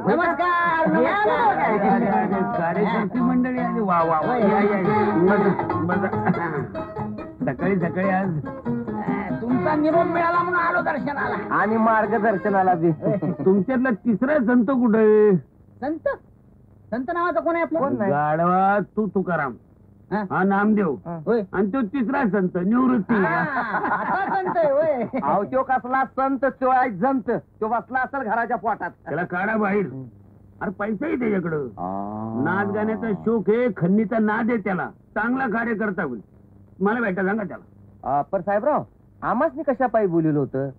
नमस्कार कार्यकर्ती मंडळी आली. वा वा वा, या या सकाळी सकाळी आज तुमचा निरोप मिळाला म्हणून आलो दर्शनाला. आणि मार्गदर्शनाला बी. तुमच्यातला तिसरा संत कुठे? संत संत नावाचा कोण आहे कोण आपल्या? नाही? गाढवा तू तुकाराम, हा? हा नामदेव, होय. आणि तो तिसरा संत निवृत्ती. आता संत आहे होय. अहो तो कसला संत, तो आहे जंत. तो बसला असेल घराच्या पोटात. त्याला काढा बाहेर. अरे पैसाही त्याच्याकडं. नाच गाण्याचा शोक आहे, खन्नीचा नाद आहे त्याला. चांगला कार्यकर्ता होईल. मला भेटा सांगा त्याला. पर साहेबराव, आम्हाच कशा पायी बोललो होतं?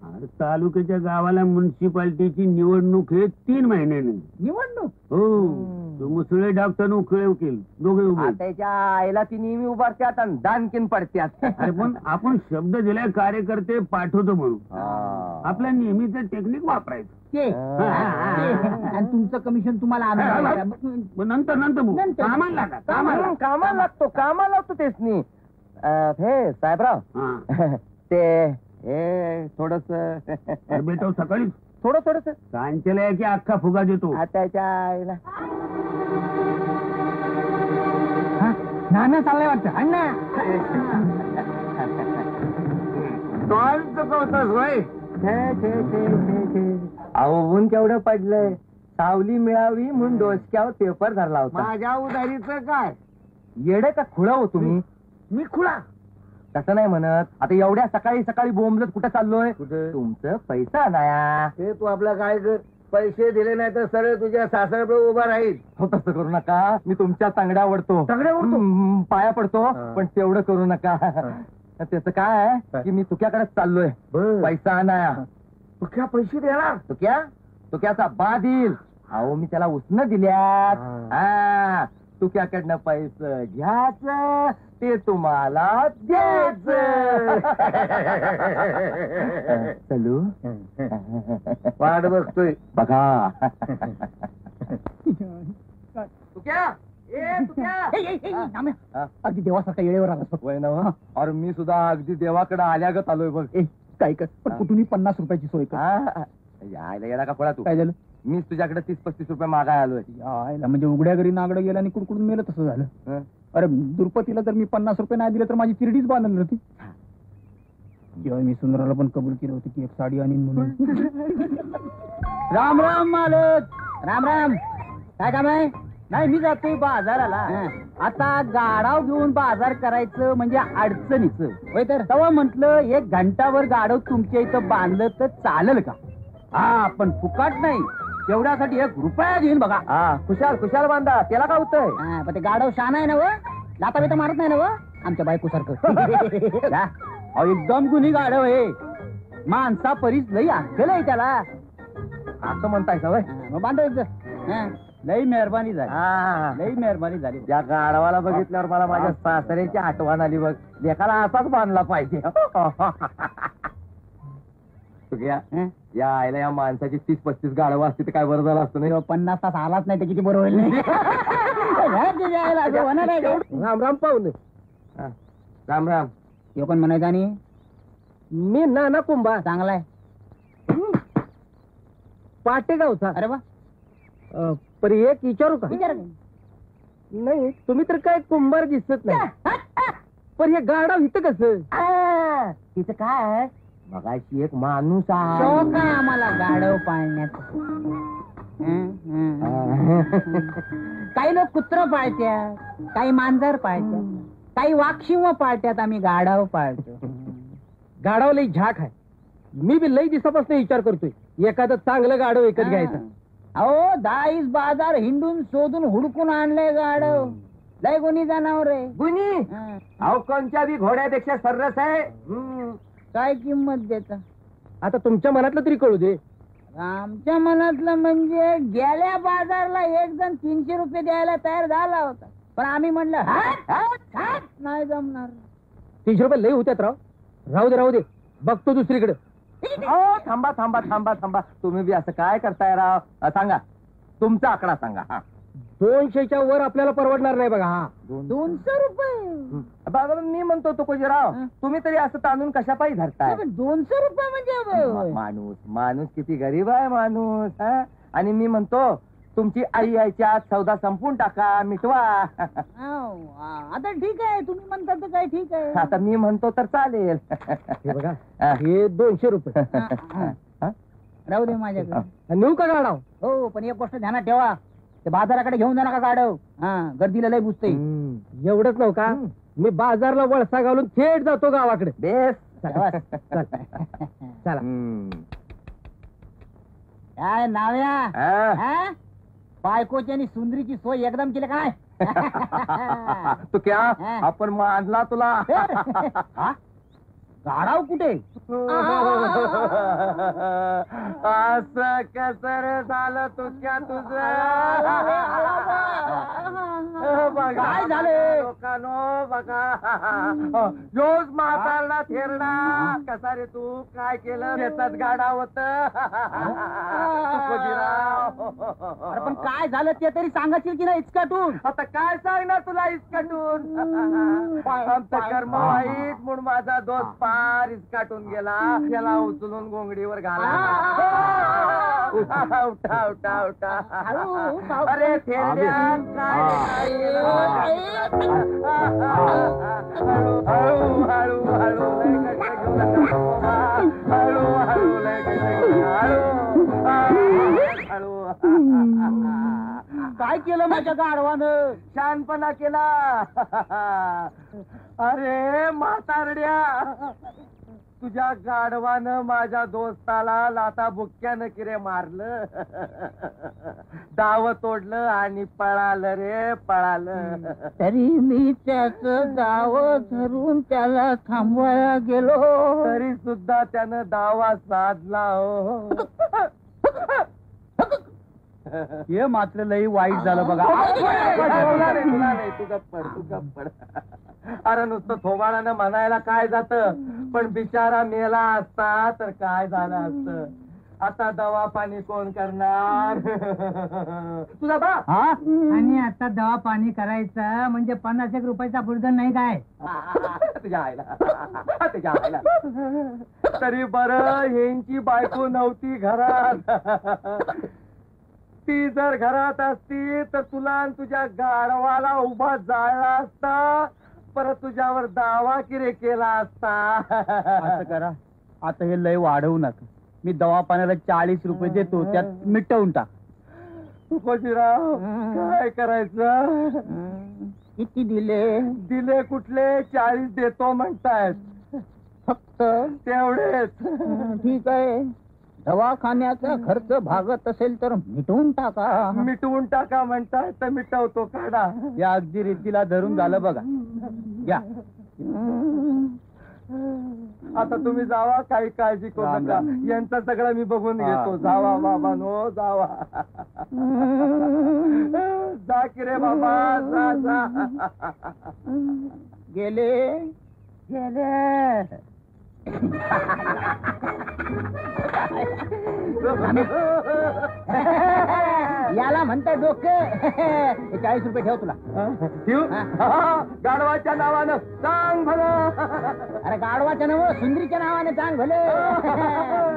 अरे तालुक्याच्या गावाला म्युन्सिपाल्टीची निवडणूक आहे 3 महिन्याने. निवडणूक हो, तो मुसळे डॉक्टर उखळे वकील दोघे उभे. त्याच्या आईला ती नेहमी उभारत्यात आणि दानकीन पडत्यात. अरे पण आपण शब्द दिलाय कार्यकर्ते पाठवतो म्हणून. आपल्या नेहमीचं टेक्निक वापरायचं. ते आणि तुमचं कमिशन तुम्हाला आम्ही नंतर नंतर बोलू. नंतर. कामाला लागा, कामाला. कामाला लागतो तेच नाही. हे साहेबराव, हा. ते हे थोडस अरे बेटा सकाळी थोडस सांचलय की अख्खा फुगा देतो. त्याच्या आईला नाना चाललंय वाटतं. अण्णा टॉल चुकवतोस होय. अहो ऊन केवढं पडलंय. सावली मिळावी म्हणून डोसक्यावर पेपर धरला होता. माझ्या उधारीचं काय? येडे का खुळा हो तुम्ही? मी खुळा तसं नाही म्हणत. आता एवढ्या सकाळी सकाळी बोंबलत कुठं चाललोय? कुठे? तुमचं पैसा नाया. ते तू आपला काय कर. पैसे दिले नाही तर सरळ तुझ्या सासऱ्याकडे उभा राहील. हो तसं करू नका. मी तुमच्या तांगड्या ओढतो. तांगड्या ओढतो? पाया पडतो. पण तेवढं करू नका. त्याचं काय आहे की मी तुक्याकडेच चाललोय. पैसा आणाया. तुझ्या पैसे देणार? तुक्याचा बा देईल. अहो मी त्याला उसनं दिल्यात. हा, तुक्याकडनं पैसे घ्यायचं, ते तुम्हाला द्यायचं. चलू वाट बघतोय बघा. अगदी देवासारखा येळेवर आला. वय ना. अरे मी सुद्धा अगदी देवाकडे आल्यागत आलोय बघ. काय कर पण कुठूनही 50 रुपयाची सोय कर. यायला येणार का पळा तू? काय झालं? मीच तुझ्याकडे 30-35 रुपये मागाय आलोय. यायला म्हणजे उघड्या घरी नागडं गेलं आणि कुडकुडून मेलं तसं झालं. अरे दुर्पतीला जर मी 50 रुपये नाही दिले तर माझी तिरडीच बांधली होती. जेव्हा मी सुंदराला पण कबूल केलं होतं की एक साडी आणीन म्हणून. राम राम मालक. राम राम. काय काम आहे? नाही मी जातोय बाजाराला. आता गाडाव घेऊन बाजार करायचं म्हणजे अडचणीचं होय. तर तेव्हा म्हंटल 1 घंटावर गाडव तुमच्या इथं बांधलं तर चालेल का? हा पण फुकाट नाही. तेवढ्यासाठी 1 रुपया घेईन बघा. हा खुशाल बांधा. त्याला काय होतंय? पण ते गाडव शान आहे ना व. लाता बिता मारत नाही ना व आमच्या बायको सारखं. एकदम गुन्ही गाडव आहे. माणसा परीच लई अक्कल आहे त्याला. असं म्हणताय का? मग बांधायचं. लई मेहरबानी झाली. लई मेहरबानी झाली. या गाढवाला बघितल्यावर मला माझ्या सासऱ्याची आठवण आली बघ. लेखाला असाच बांधला पाहिजे. या आईला या माणसाची 30-35 गाढवं असते तर काय बरं झालं असतं नाही. 50 तास आलाच नाही तर किती बरं होईल नाही. राम राम पाहुणे. राम राम. पण म्हणायचं आणि मी नाना कुंभा. चांगलाय. पाटेगावचा. अरे वा. पर एक विचारू का? विचार. नाही तुम्ही तर काय कुंभार दिसत नाही. पण हे गाढव इथं कसं? तिथं काय मगाशी एक माणूस आहे. शौक आहे आम्हाला गाढव पाळण्यात. काही लोक कुत्र पाळत्यात, काही मांजर पाळत्यात, काही वाक्षिव पाळत्यात. आम्ही गाढव पाळतो. गाढव लई झाक आहे. मी बी लई दिवसापासून विचार करतोय एखादं चांगलं गाढव विकत घ्यायचं. अहो 10 बाजार हिंडून शोधून हुडकून आणलंय गाढव. लय गुन्ही जनावर आहे. गुनी. अहो कोणत्या बी घोड्यापेक्षा सर्रस आहे. काय किंमत देता? आता तुमच्या मनातलं तरी कळू दे. आमच्या मनातलं म्हणजे गेल्या बाजारला एक जण 300 रुपये द्यायला तयार झाला होता. पण आम्ही म्हणलं नाही जमणार. 300 रुपये लई होत्यात राव. राहू दे बघतो दुसरीकडे. थांबा. तुम्ही बी असं काय करताय राव? सांगा तुमचा आकडा सांगा. 200च्या वर आपल्याला परवडणार नाही बघा. हा 200 रुपये. बाबा मी म्हणतो तुकोजीराव, तुम्ही तरी असं तांदून कशा पायी धरताय? 200 रुपये म्हणजे माणूस किती गरीब आहे माणूस. आणि मी म्हणतो तुमची आई यायच्या आत सौदा संपून टाका, मिटवा. आता ठीक आहे, तुम्ही म्हणता तर काय ठीक आहे. आता मी म्हणतो तर चालेल. हे बघा, हे 200 रुपये. राहू दे माझ्याकडे. नेऊ का गाडाव? हो, पण एक गोष्ट ध्यानात ठेवा, ते बाजाराकडे घेऊन जा नका गाडव. गर्दीला लय बुजते. एवढंच नव्ह का, मी बाजारला वळसा घालून थेट जातो गावाकडे. बेस. चला. काय नाव्या, बायकोची आणि सुंदरीची सोय एकदम केली काय? तू क्या आपण मानला तुला. गाडाव कुठे? असं कसं रे झालं तुझ्या तुझं? काय झालं? लोकांनो बघा, योज म्हातारला थेरडा. कसा रे तू काय केलं? येतात गाडा होत. अरे पण काय झालं ते तरी सांगाशील की नाही इचकाटून? आता काय सांगणार तुला इचकाटून? आमचं कर्म वाईट म्हणून माझा दोस्त पार इचकाटून गेला. त्याला उचलून गोंगडीवर घाला. उठा उठा उठा उठा. अरे थेरड्या काय केलं? हळू हळू हळू लय कष्ट घेऊ नका. हळू हळू लय कष्ट घेऊ नका. हळू काय केलं माझ्या गाढवानं? शानपणा केला. अरे म्हातारड्या, तुझ्या गाढवानं माझ्या दोस्ताला लाता बुक्क्यानं किरे मारलं. दाव तोडलं आणि पळालं रे पळालं. तरी मी त्याच दाव धरून त्याला थांबवायला गेलो, तरी सुद्धा त्यानं दावा साधला. हो हे मात्र लई वाईट झालं बघा. तुला नाही, तू गप्पड तू गप्पड. अरे नुसतं थोबाडानं म्हणायला काय जात, पण बिचारा मेला असता तर काय झालं असत. आता दवा पाणी कोण करणार? तुझा बा. आणि आता दवा पाणी करायचं म्हणजे 50 रुपयाचा बुडगण नाही काय? तुझ्या आईला तुझ्या आईला. तरी बरं यांची बायको नव्हती घरात. ती जर घरात असती तर तुला आणि तुझ्या गाढवाला उभा जाळला असता, परत तुझ्यावर दावा किरे केला असता. असं करा, आता हे लय वाढवू नका. मी दवाखान्याला 40 रुपये देतो, त्यात मिटवून टाक. तुकोजीराव काय करायचं? किती दिले? दिले कुठले? 40 देतो म्हणतायत. फक्त तेवढेच? ठीक आहे, दवाखान्याचा खर्च भागत असेल तर मिटवून टाका. मिटवून टाका म्हणताय तर मिटवतो. काढा. या अगदी रीतीला धरून झालं बघा. या आता तुम्ही जावा, काही काळजी करू राम नका. राम. यांचं सगळं मी बघून हा. घेतो. जावा बाबा नो जावा. जा की रे बाबा जा जा. गेले गेले. याला म्हणताय डोकं. 40 रुपये ठेव तुला. गाढवाच्या नावानं सांग भलं. अरे गाढवाच्या नाव सुंदरीच्या नावाने सांग भले.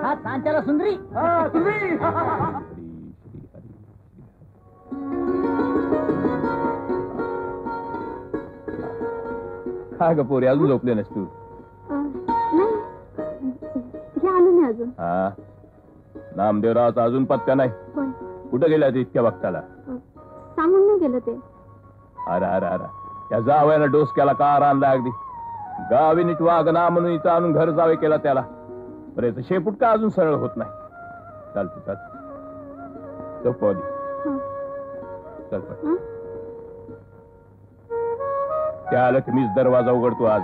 हा सांच्याला सुंदरी. तुम्ही काय ग पोरी, अजून झोपले नस तू? आलो नाही अजून. हा, नामदेवरावचा अजून पत्ता नाही. कुठं गेल्या ते इतक्या वक्ताला? सांगून नाही गेलं ते. अरे अरे अरे, त्या जावयाला डोसक्याला कार आणला अगदी. गावी नीट वागना म्हणून इथं आणून घर जावे केला त्याला. बरं याचं शेपूट का अजून सरळ होत नाही? चालते चालते, झोपवली. चल पण त्या आलं की मीच दरवाजा उघडतो आज.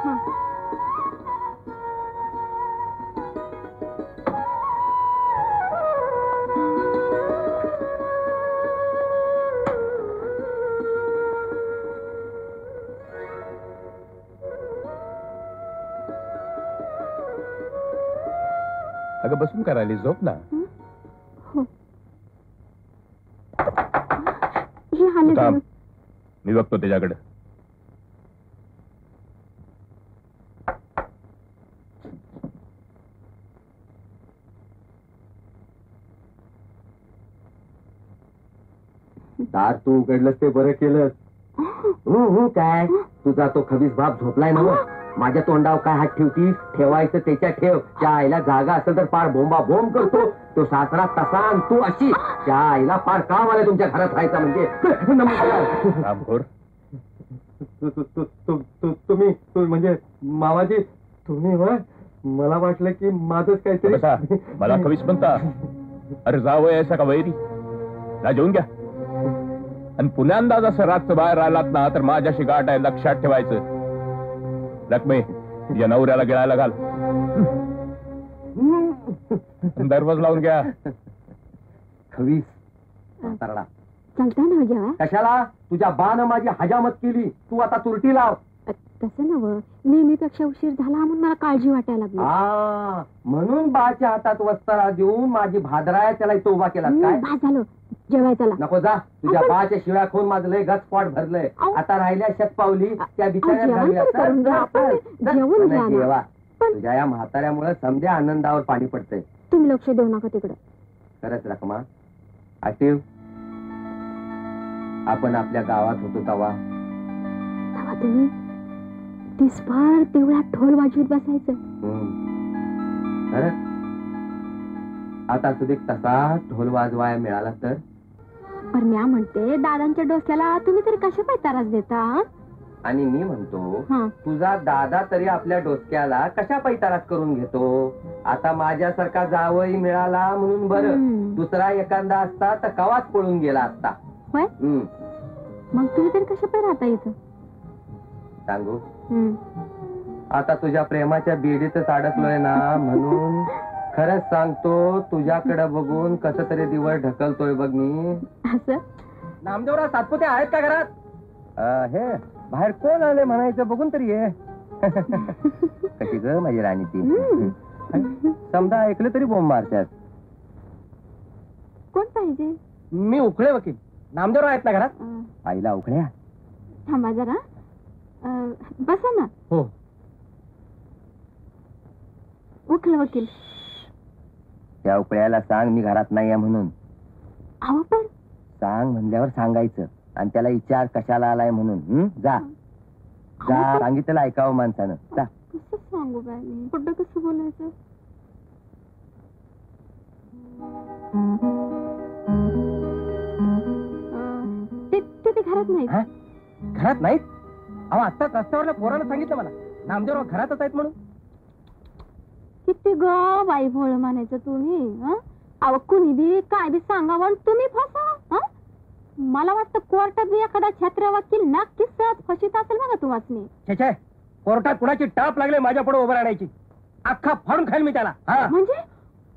अगं बसून करायली, झोप ना. हे हाले थांब, मी बघतो त्याच्याकडे. दार तू उघडलंस ते बरं केलं. काय तुझा तो खबीस बाप झोपलाय ना? माझ्या तोंडावर काय हात ठेवतीस? ठेवायचं त्याच्या ठेव. त्या आईला जागा असेल तर पार बोंबा बोंब करतो. तो सासरा तसा आणि तू अशी. त्या आईला पार काम आलं तुमच्या घरात राहायचा म्हणजे. रामखोर, तुम्ही म्हणजे मामाजी तुम्ही होय? मला वाटलं की माझंच काहीतरी. बसा. मला कवीच म्हणता? अरे जावय ऐसा का वैरी? ना जेवून घ्या. आणि पुण्यांदा जसं रातचं बाहेर आलात ना तर माझ्याशी गाठ आहे, लक्षात ठेवायचं. लक्ष्मी, या नवऱ्याला गिळायला घाल. दरवाज लावून घ्या. खवीस म्हातारडा. चालतंय ना जेव्हा? कशाला? तुझ्या बानं माझी हजामत केली. तू आता तुरटी लाव. तसं नव, नेहमीपेक्षा उशीर झाला म्हणून मला काळजी वाटायला लागली. म्हणून बाच्या हातात वस्तारा देऊन माझी भादराया त्याला इथं उभा केला काय? भात झालं, जेवायला. नको जा. तुझ्या बाच्या शिव्या खाऊन माझं लय गचपाट भरलंय. आता राहिल्या शतपावली त्या जेवण घ्या. जेवा. तुझ्या या म्हाताऱ्यामुळे समध्या आनंदावर पाणी पडतंय. तुम्ही लक्ष देऊ नका तिकडे. खरंच रखमा. आठव आपण आपल्या गावात होतो तेव्हा तुम्ही दिसभर तेवढ्या ढोल वाजवीत बसायचं. खरंच आता सुधीक तसा ढोल वाजवाया मिळाला तर. पण मी म्हणते दादांच्या डोक्याला तुम्ही तरी कशा पाय त्रास देता? आणि मी म्हणतो तुझा दादा तरी आपल्या डोसक्याला कशा पैतारात करून घेतो. आता माझ्यासारखा जावई मिळाला म्हणून बरं. दुसरा एखादा असता तर कवाच पळून गेला असता. होय? मग तुम्ही तरी कशा पाय राहता इथं? सांगू, आता तुझ्या प्रेमाच्या बेडीतच अडकलोय ना म्हणून खरंच सांगतो. तुझ्याकडे बघून कस तरी दिवस ढकलतोय बघ मी. असं? नामदेवराव सातपुते आहेत का घरात? हे बाहेर कोण आले म्हणायचं बघून तरी ये. कशी ग माझी राणी ती? समजा ऐकलं तरी बोंब मारतात. कोण पाहिजे? मी उखळे वकील. नामदेवराव आहेत ना घरात? आईला उखळ्या. थांबा जरा. बसा ना. हो. उखळ वकील. त्या उखळ्याला सांग मी घरात नाहीये म्हणून. अहो पण सांग म्हणल्यावर सांगायचं आणि त्याला विचार कशाला आलाय म्हणून. जा जा. सांगितलं ऐकावं माणसानं. जा. कसं सांगू बाय मी? कुठं कसं बोलायचं? ते घरात नाही. घरात नाहीत? अहो आत्ताच रस्त्यावरल्या पोरानं सांगितलं मला नामदेवराव घरातच आहेत म्हणून. किती ग बाई भोळ म्हणायचं तुम्ही. अहो कुणी बी काय बी सांगावं आणि तुम्ही फसा. मला वाटतं कोर्टात बी एखादा छत्र वकील नक्कीच सहज फशीत असेल बघा तुम्हाला. छे, कोर्टात कुणाची टाप लागले माझ्या पुढे उभं राहण्याची. अख्खा फाडून खाईल मी त्याला. म्हणजे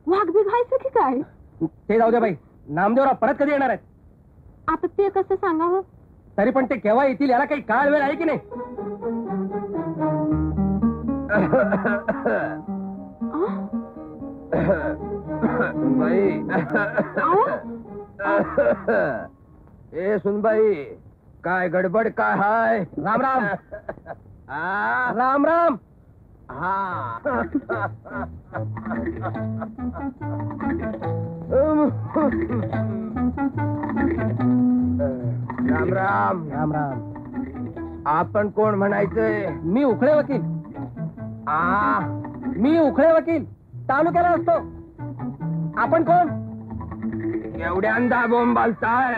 वाघ बी खायचं की काय? ते जाऊ दे बाई. नामदेवराव परत कधी येणार आहेत? आता ते कसं सांगावं? तरी पण ते केव्हा येतील याला काही काळ वेळ आहे की नाही? सुनबाई. ए सुनबाई, काय गडबड काय हाय? राम राम. राम राम. राम राम. राम राम. आपण कोण म्हणायचंय? मी उखळे वकील. मी उखळे वकील तालुक्याला असतो. आपण कोण? एवढ्यांदा बोंबालताय?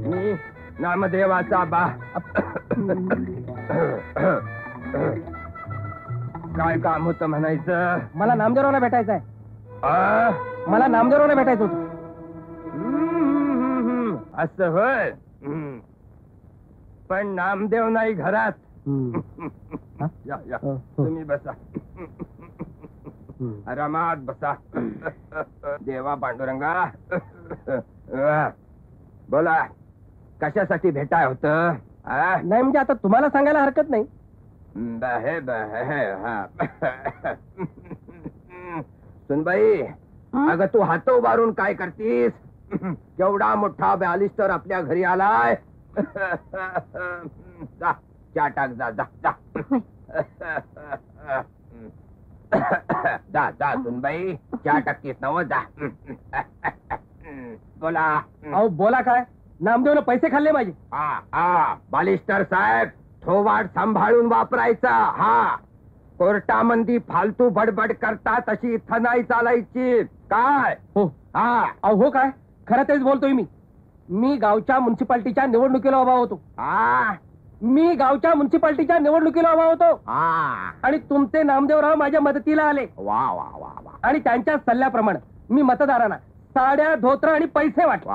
मी नामदेवाचा बा. काय काम होतं म्हणायचं? मला नामदेवरावला भेटायचं आहे. मला नामदेवरावला भेटायचं होतं. असं होय. पण नामदेव नाही घरात. या या तुम्ही बसा. आरामात बसा. देवा पांडुरंगा. बोला कशासाठी भेटाय होत? नाही म्हणजे आता तुम्हाला सांगायला हरकत नाही. सुनबाई, अगं तू हात उभारून काय करतीस? केवढा मोठा बॅलिस्टर आपल्या घरी आलाय. जा चहा टाक. जा जा जा. जा जा सुनबाई, चहा टाकीस नव. जा. बोला. अहो बोला काय, नामदेवनं पैसे खाल्ले माझे. बालिस्टर साहेब, थोवाड सांभाळून वापरायचा. हा, कोर्टामंदी फालतू बडबड करता तशी इथं नाही चालायची. काय हो? हा. अहो हो काय, खरं तेच बोलतोय मी गावच्या म्युन्सिपाल्टीच्या निवडणुकीला उभा होतो. मी गावच्या म्युन्सिपाल्टीच्या निवडणुकीला उभा होतो. आणि तुमचे नामदेवराव माझ्या मदतीला आले. वा वा वा वा. आणि त्यांच्या सल्ल्याप्रमाणे मी मतदारांना साड्या, धोत्र आणि पैसे वाटले.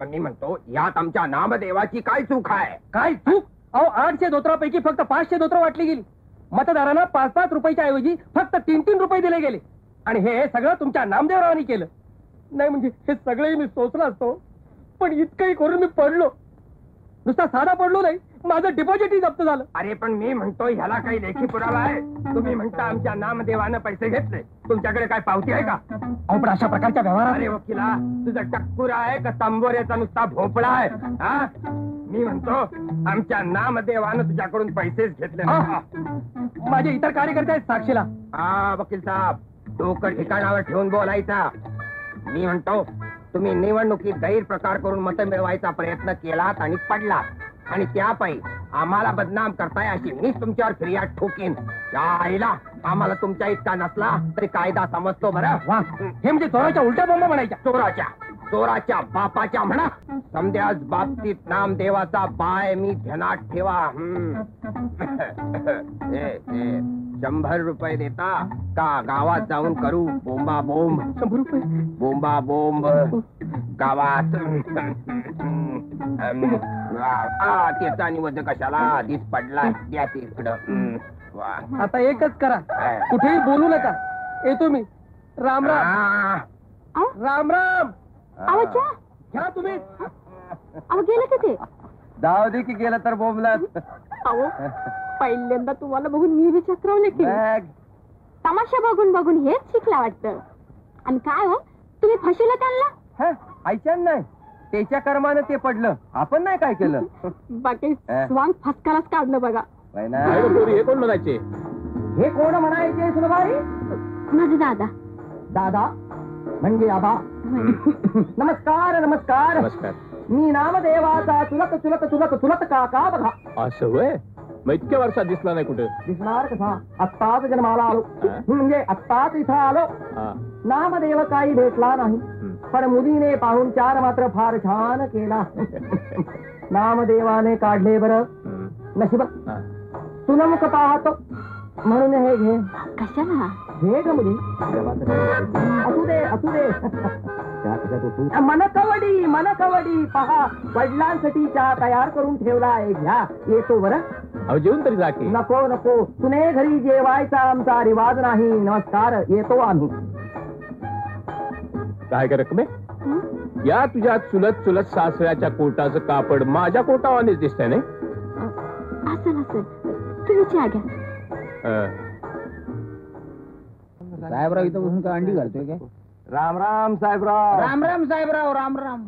मी म्हणतो, यात आमच्या नामदेवाची काय चूक आहे? काय चूक? अहो 800 धोत्रापैकी फक्त 500 धोत्र वाटली गेली. मतदारांना 5-5 रुपयाच्या ऐवजी फक्त 3-3 रुपये दिले गेले. आणि हे सगळं तुमच्या नामदेवरावांनी केलं. नाही म्हणजे हे सगळंही मी सोचलं असतो, पण इतकंही करून मी पडलो. नुसता साधा पडलो नाही, माझं डिपॉझिटही जप्त झालं. अरे पण मी म्हणतो, ह्याला काही लेखी पुरावा आहे? तुम्ही म्हणता आमच्या नामदेवानं पैसे घेतले, तुमच्याकडे काय पावती आहे का? अहो पण अशा प्रकारच्या व्यवहार. अरे वकिला, तुझा टक्कुरा आहे का तांबोऱ्याचा नुसता भोपळा आहे? हा, मी म्हणतो आमच्या नामदेवानं तुझ्याकडून पैसेच घेतले. माझे इतर कार्यकर्ते आहेत साक्षीला. हा वकील साहेब, डोकं ठिकाणावर ठेवून बोलायचा. मी म्हणतो, तुम्ही निवडणुकीत गैरप्रकार करून मतं मिळवायचा प्रयत्न केलात आणि पडलात, आणि त्यापायी आम्हाला बदनाम करताय अशी मीच तुमच्यावर फिर्याद ठोकीन. आईला आम्हाला तुमच्या इतका नसला तरी कायदा समजतो बरं. हे म्हणजे चोराच्या उलट्या बोंबा म्हणायच्या. चोराच्या बापाच्या म्हणा. समद्याच बाबतीत नामदेवाचा बाय मी ध्यानात ठेवा. 100 रुपये देता का गावात जाऊन करू बोंबा बोंब? 100 रुपये बोंबा बोंब गावात. त्याचा निवड कशाला आधीच पडला. द्या तिकडं. आता एकच करा, कुठेही बोलू नका. येतो मी. राम राम. राम राम. घ्या तुम्ही. गेलं का ते? जाऊ दे की गेलं तर बोंबलात. अहो पहिल्यांदा तुम्हाला बघून मी बी चक्रावले की. तमाशा बघून बघून हेच शिकला वाटतं. आणि काय हो, तुम्ही फसवलं त्यांना? ऐच्यान नाही, त्याच्या कर्मानं ते पडलं, आपण नाही काय केलं. बाकी स्वांग फसकालाच काढलं बघा. हे कोण म्हणायचे? हे कोण म्हणायचे सुनबाई? माझे दादा. दादा म्हणजे आबा. नमस्कार नमस्कार. नमस्कार. मी नामदेवाचा चुलत चुलत चुलत चुलत काका बघा. असं होय? मग इतक्या वर्षात दिसला नाही कुठे? दिसणार कसा, आत्ताच जन्माला आलो. म्हणजे आत्ताच इथं आलो. नामदेव काही भेटला नाही, पण मुलीने पाहून 4 मात्र फार छान केला. नामदेवाने काढले बरं नशीब. सुनमुख पाहतो म्हणून हे घे. कशाला? हे ग मुली, असू दे असू दे. मनकवडी मनकवडी पहा, वडिलांसाठी चहा तयार करून ठेवलाय, घ्या. येतो बरं. अहो जेवून तरी जा की. नको नको, तुने घरी जेवायचा आमचा रिवाज नाही. नमस्कार, येतो आम्ही. काय कर रकमे, या तुझ्या चुलत चुलत सासऱ्याच्या कोटाचं कापड माझ्या कोटावानेच दिसतंय नाही? असं नसेल, तुम्ही चहा घ्या. साहेबराव इथं बसून काय अंडी घालतोय काय? राम राम साहेबराव. राम राम साहेबराव. राम राम.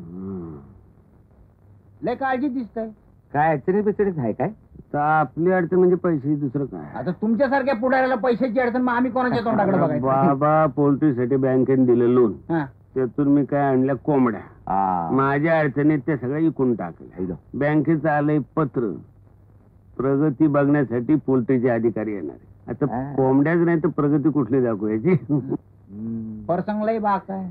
लय काळजी दिसतंय. काय अडचणी बिचणीच आहे काय? आपली अडचण म्हणजे पैसे, दुसरं काय? आता तुमच्यासारख्या पुढाऱ्याला पैशाची अडचण, मग आम्ही कोणाच्या तोंडाकडे बघायचं? बाबा पोल्ट्रीसाठी बँकेने दिलं लोन, हा. त्यातून मी काय आणल्या कोंबड्या. माझ्या अडचणीत ते सगळं इकून टाकलं. बँकेचं आलंय पत्र, प्रगती बघण्यासाठी पोल्ट्रीचे अधिकारी येणार. आता कोंबड्याच नाही तर प्रगती कुठली दाखवायची? परसंगलाही बाग आहे,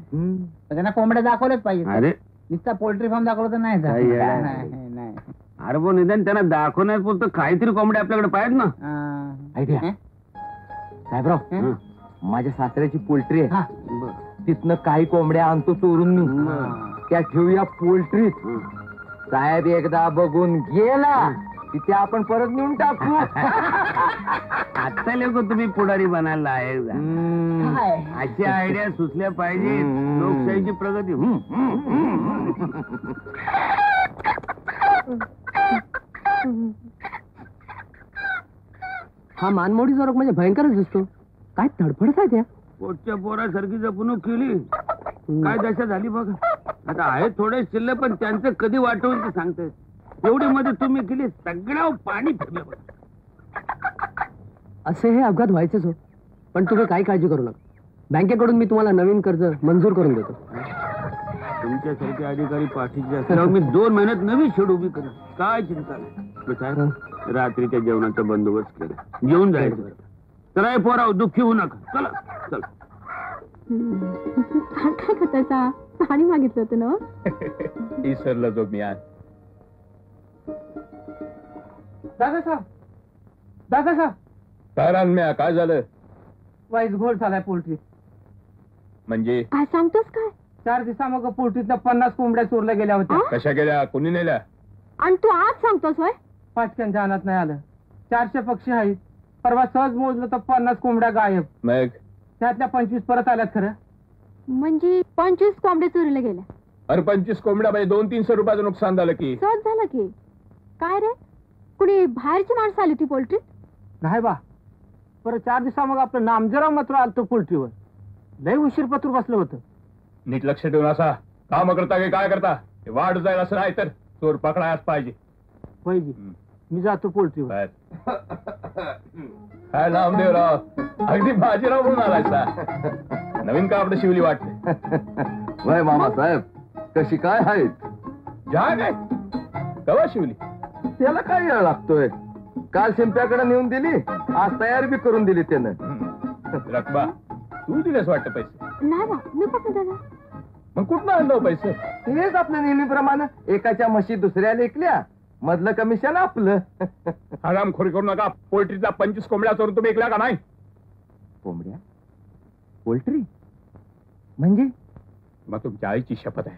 त्यांना कोंबड्या दाखवल्याच पाहिजे. अरे नुसता पोल्ट्री फार्म दाखवलं तर नाही काय येडा. नाही. अरे पण निदान त्यांना दाखवण्यात बोलतो काहीतरी कोंबड्या आपल्याकडे पाहिजे ना. आयडिया साहेबराव, माझ्या सासऱ्याची पोल्ट्री आहे, तिथनं काही कोंबड्या आणतो चोरून मी, त्या ठेवूया पोल्ट्रीत. साहेब एकदा बघून गेला तिथे आपण परत नेऊन टाकू. आता लोक तुम्ही पुढारी बनायला आहे. अशा आयडिया सुचल्या पाहिजे. लोकशाहीची प्रगती. हा मानमोडीचा रोग म्हणजे भयंकरच दिसतो. काय तडफडत आहे त्या? पोटच्या पोरासारखी जपणूक केली, काय दशा झाली बघा. आता आहे थोडे शिल्लक, पण त्यांचं कधी वाटवून ते सांगताय. एवढी मध्ये तुम्ही केली, सगळ्या पाणी फिरलं. असे हे अपघात व्हायचेच हो, पण तुम्ही काही काळजी करू नका. बँकेकडून मी तुम्हाला नवीन कर्ज मंजूर करून देतो. तुमच्यासारखे अधिकारी पाठीचे असल्यावर मी 2 महिन्यात नवी शेड उभी करेन. काय चिंता नाही. बरं साहेब, रात्रीच्या जेवणाचा बंदोबस्त केला. जेवून जायचं. चला पोराव, दुःखी होऊ नका. चला चला. काय करतायचा? पाणी मागितलं होतं ना? इसरला जो मी आज. दादा काय रानम्या, काय झालं? वाईस घोळ झालाय पोल्ट्री. म्हणजे काय सांगतोस काय? 4 दिवसामागं पोल्ट्रीतल्या 50 कोंबड्या चोरल्या गेल्या होत्या. कशा गेल्या? कोणी नेल्या? आणि तू आज सांगतोस होय? पाचक्यांच्या अनात नाही आलं. 400 पक्षी आहेत. परवा सहज मोजलं तर 50 कोंबड्या गायब. मग त्यातल्या 25 परत आल्यात. खरं म्हणजे 25 कोंबड्या चोरीला गेल्या. अरे 25 कोंबड्या म्हणजे 200-300 रुपयाचं नुकसान झालं की. सहज झालं की. काय रे, कुणी बाहेरची माणसं आली होती पोल्ट्रीत? नाही बा. परत 4 दिवसामागं आपलं नामजरा मात्र आलतो पोल्ट्रीवर. लय उशीर पत्र बसलं होतं. नीट लक्ष ठेवून असा काम करता की काय करता, ते वाढ जाईल असं नाही तर चोर पकडायच पाहिजे. पाहिजे. मी जातो पोल्ट्रीवर. बर. काय नामदेवराव, अगदी बाजीराव म्हणून आलायचा. नवीन कापड शिवली वाटते. वय मामासाहेब, कशी काय आहेत? जहा काय कवा शिवली? त्याला काय वेळ लागतोय? काल शिंप्याकडे नेऊन दिली, आज तयारी बी करून दिली त्यानं. रकबा तू दिलेस वाटतं पैसे? नाही बा, मी कुठं दिलं? मग कुठं आणलो पैसे? हेच आपलं नेहमीप्रमाणे एकाच्या म्हशी दुसऱ्या लेखल्या, मधलं कमिशन आपलं. हरामखोरी करू नका. पोल्ट्रीचा 25 कोंबड्या चोरून तुम्ही ऐकल्या का नाही? कोंबड्या? पोल्ट्री म्हणजे? मग तुमच्या आईची शपथ आहे,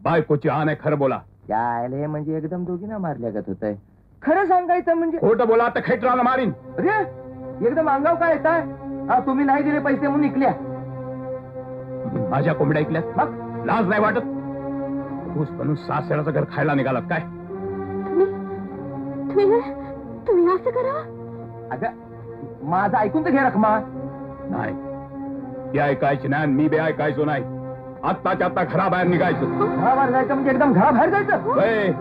बायकोची आण आहे, खरं बोला. यायला म्हणजे एकदम दोघींना मारल्यागत होत आहे. खरं सांगायचं म्हणजे खोटं बोला तर खेटराला मारीन. अरे एकदम अंगाव काय येताय? तुम्ही नाही दिले पैसे म्हणून निघल्या. माझ्या कोंबड्या ऐकल्यात? मग लाज नाही वाटत? ऊस बनून सासऱ्याचं घर खायला निघालात काय? तुम्ही असं करा? अगं माझं ऐकून तर घे रखमा. नाही, ती ऐकायची नाही, मी बी ऐकायचो नाही. आत्ताच्या आत्ता घराबाहेर निघायचं. घराबाहेर जायचं म्हणजे एकदम घराबाहेर जायचं? होय.